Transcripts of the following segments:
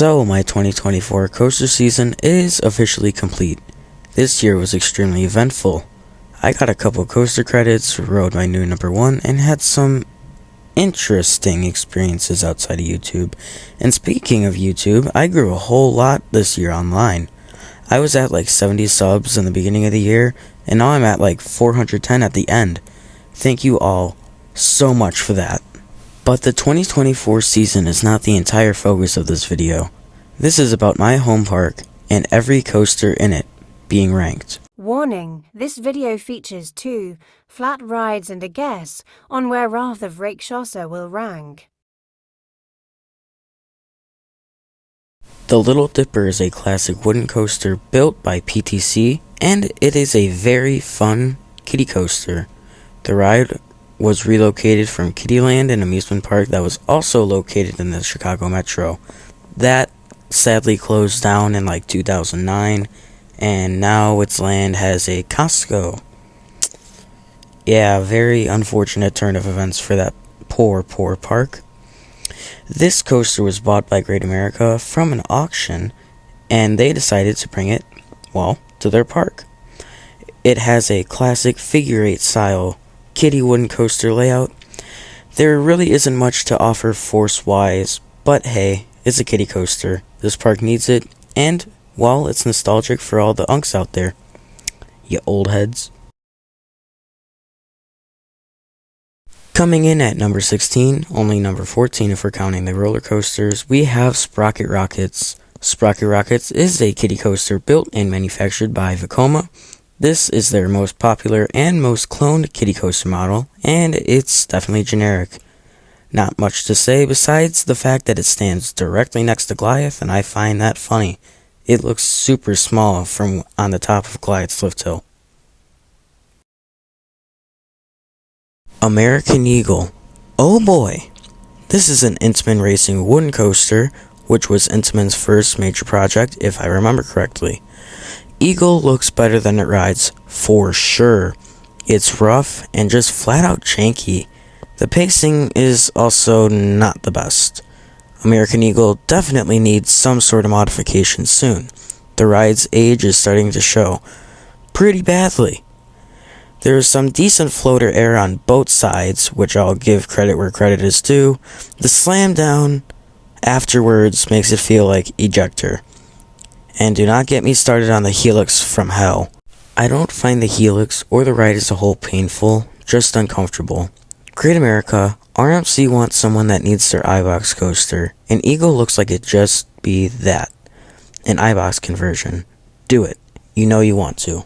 So, my 2024 coaster season is officially complete. This year was extremely eventful. I got a couple coaster credits, rode my new number 1, and had some interesting experiences outside of YouTube. And speaking of YouTube, I grew a whole lot this year online. I was at like 70 subs in the beginning of the year, and now I'm at like 410 at the end. Thank you all so much for that. But the 2024 season is not the entire focus of this video. This is about my home park and every coaster in it being ranked. Warning, this video features 2 flat rides and a guess on where Wrath of Rakshasa will rank. The Little Dipper is a classic wooden coaster built by PTC, and it is a very fun kiddie coaster. The ride was relocated from Kiddieland, an amusement park that was also located in the Chicago Metro. That sadly closed down in like 2009, and now its land has a Costco. Yeah, very unfortunate turn of events for that poor park. This coaster was bought by Great America from an auction, and they decided to bring it, well, to their park. It has a classic figure 8 style kiddie wooden coaster layout. There really isn't much to offer force-wise, but hey, it's a kiddie coaster. This park needs it, and, well, it's nostalgic for all the unks out there. You old heads. Coming in at number 16, only number 14 if we're counting the roller coasters, we have Sprocket Rockets. Sprocket Rockets is a kiddie coaster built and manufactured by Vekoma. This is their most popular and most cloned kiddie coaster model, and it's definitely generic. Not much to say besides the fact that it stands directly next to Goliath, and I find that funny. It looks super small from on the top of Goliath's lift hill. American Eagle. Oh boy! This is an Intamin Racing wooden coaster, which was Intamin's first major project, if I remember correctly. Eagle looks better than it rides, for sure. It's rough and just flat out janky. The pacing is also not the best. American Eagle definitely needs some sort of modification soon. The ride's age is starting to show pretty badly. There is some decent floater air on both sides, which I'll give credit where credit is due. The slam down afterwards makes it feel like ejector. And do not get me started on the Helix from hell. I don't find the Helix or the ride as a whole painful, just uncomfortable. Great America, RMC wants someone that needs their iBox coaster, and Eagle looks like it just be that. An iBox conversion. Do it. You know you want to.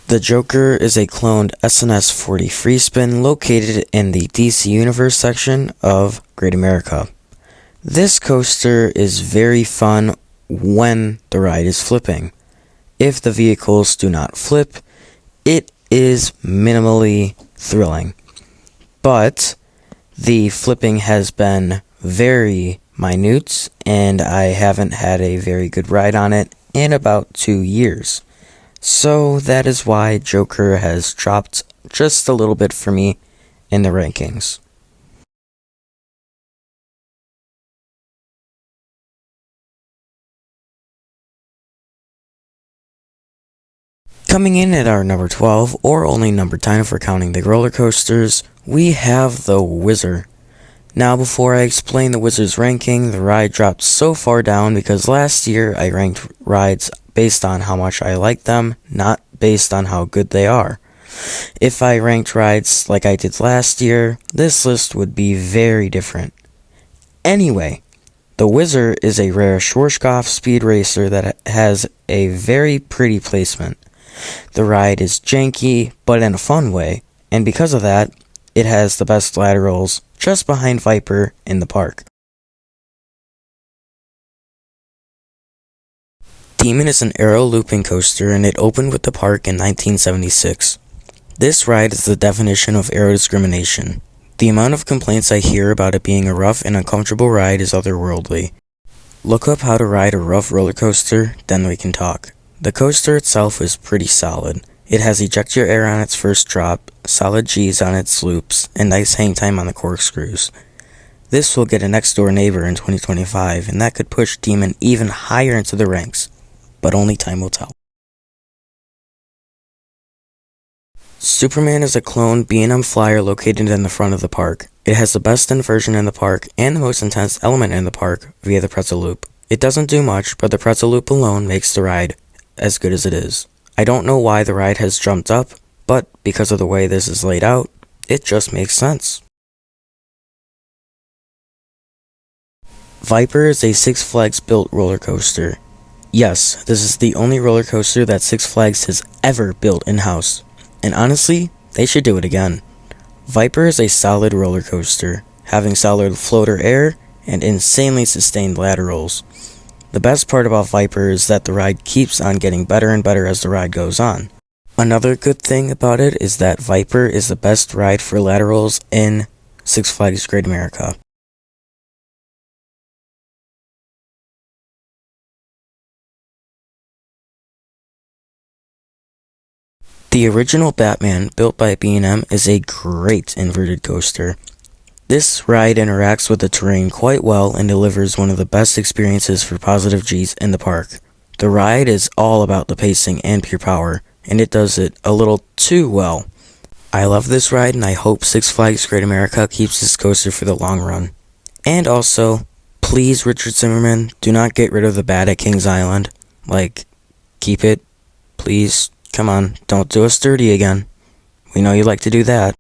The Joker is a cloned SNS 40 free spin located in the DC Universe section of Great America. This coaster is very fun when the ride is flipping. If the vehicles do not flip, it is minimally thrilling. But the flipping has been very minute, and I haven't had a very good ride on it in about 2 years. So that is why Joker has dropped just a little bit for me in the rankings. Coming in at our number 12, or only number 10 if we're counting the roller coasters, we have the Wizard. Now before I explain the Wizard's ranking, the ride dropped so far down because last year I ranked rides based on how much I like them, not based on how good they are. If I ranked rides like I did last year, this list would be very different. Anyway, the Wizard is a rare Schwarzkopf speed racer that has a very pretty placement. The ride is janky, but in a fun way, and because of that, it has the best laterals just behind Viper in the park. Demon is an aero looping coaster, and it opened with the park in 1976. This ride is the definition of aero discrimination. The amount of complaints I hear about it being a rough and uncomfortable ride is otherworldly. Look up how to ride a rough roller coaster, then we can talk. The coaster itself is pretty solid. It has ejector air on its first drop, solid G's on its loops, and nice hang time on the corkscrews. This will get a next door neighbor in 2025, and that could push Demon even higher into the ranks, but only time will tell. Superman is a clone B&M flyer located in the front of the park. It has the best inversion in the park and the most intense element in the park via the pretzel loop. It doesn't do much, but the pretzel loop alone makes the ride as good as it is. I don't know why the ride has jumped up, but because of the way this is laid out, it just makes sense. Viper is a Six Flags built roller coaster. Yes, this is the only roller coaster that Six Flags has ever built in-house. And honestly, they should do it again. Viper is a solid roller coaster, having solid floater air and insanely sustained laterals. The best part about Viper is that the ride keeps on getting better and better as the ride goes on. Another good thing about it is that Viper is the best ride for laterals in Six Flags Great America. The original Batman, built by B&M, is a great inverted coaster. This ride interacts with the terrain quite well and delivers one of the best experiences for positive G's in the park. The ride is all about the pacing and pure power, and it does it a little too well. I love this ride, and I hope Six Flags Great America keeps this coaster for the long run. And also, please, Richard Zimmerman, do not get rid of the bat at Kings Island. Keep it, please. Come on, don't do us dirty again. We know you like to do that.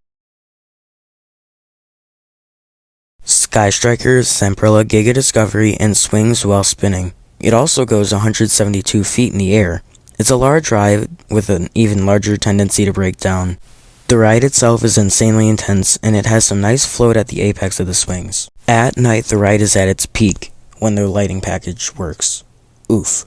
Sky Striker, Samprella Giga Discovery, and swings while spinning. It also goes 172 feet in the air. It's a large ride with an even larger tendency to break down. The ride itself is insanely intense, and it has some nice float at the apex of the swings. At night, the ride is at its peak, when the lighting package works. Oof.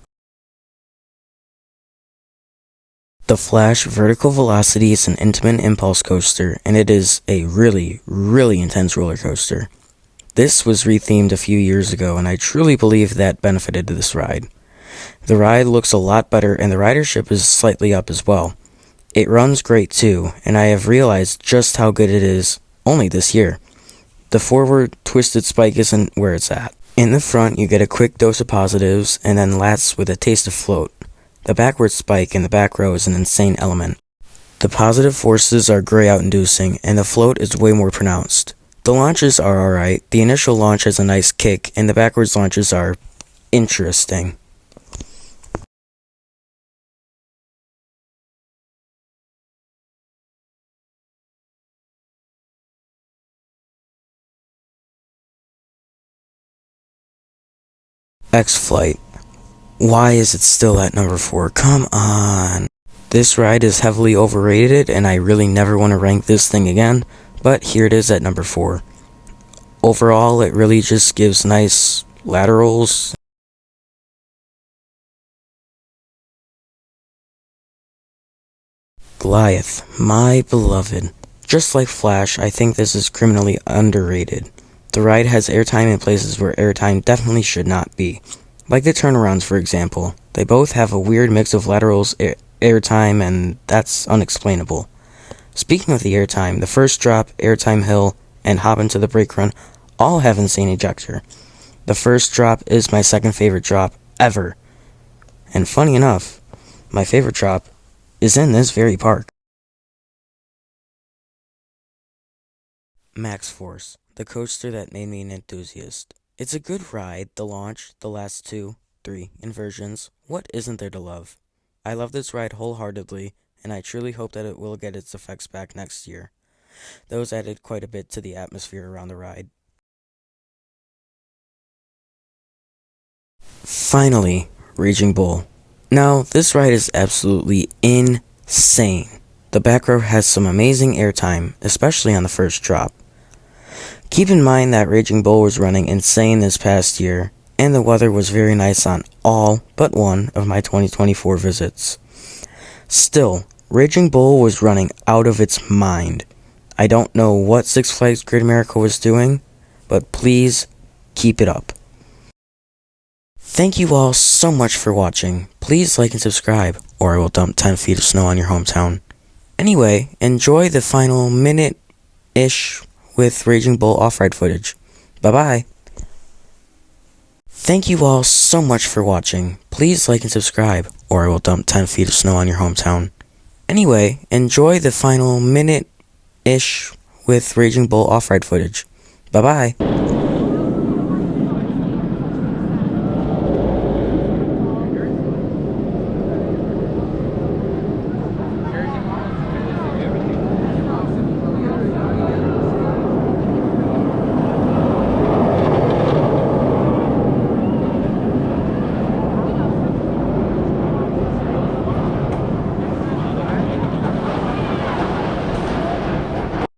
The Flash Vertical Velocity is an intimate impulse coaster, and it is a really, really intense roller coaster. This was rethemed a few years ago, and I truly believe that benefited this ride. The ride looks a lot better, and the ridership is slightly up as well. It runs great too, and I have realized just how good it is only this year. The forward twisted spike isn't where it's at. In the front, you get a quick dose of positives, and then lats with a taste of float. The backward spike in the back row is an insane element. The positive forces are gray out inducing, and the float is way more pronounced. The launches are alright, the initial launch has a nice kick, and the backwards launches are interesting. X-Flight. Why is it still at number 4? Come on. This ride is heavily overrated, and I really never want to rank this thing again, but here it is at number 4. Overall, it really just gives nice laterals. Goliath, my beloved. Just like Flash, I think this is criminally underrated. The ride has airtime in places where airtime definitely should not be. Like the turnarounds, for example. They both have a weird mix of laterals, airtime, and that's unexplainable. Speaking of the airtime, the first drop, airtime hill, and hop into the brake run all have insane ejector. The first drop is my second favorite drop ever. And funny enough, my favorite drop is in this very park. Max Force, the coaster that made me an enthusiast. It's a good ride, the launch, the last 2, 3 inversions. What isn't there to love? I love this ride wholeheartedly, and I truly hope that it will get its effects back next year. Those added quite a bit to the atmosphere around the ride. Finally, Raging Bull. Now, this ride is absolutely insane. The back row has some amazing airtime, especially on the first drop. Keep in mind that Raging Bull was running insane this past year, and the weather was very nice on all but one of my 2024 visits. Still, Raging Bull was running out of its mind. I don't know what Six Flags Great America was doing, but please keep it up. Thank you all so much for watching. Please like and subscribe, or I will dump 10 feet of snow on your hometown. Anyway, enjoy the final minute-ish with Raging Bull off-ride footage. Bye-bye. Thank you all so much for watching. Please like and subscribe, or I will dump 10 feet of snow on your hometown. Anyway, enjoy the final minute-ish with Raging Bull off-ride footage. Bye-bye.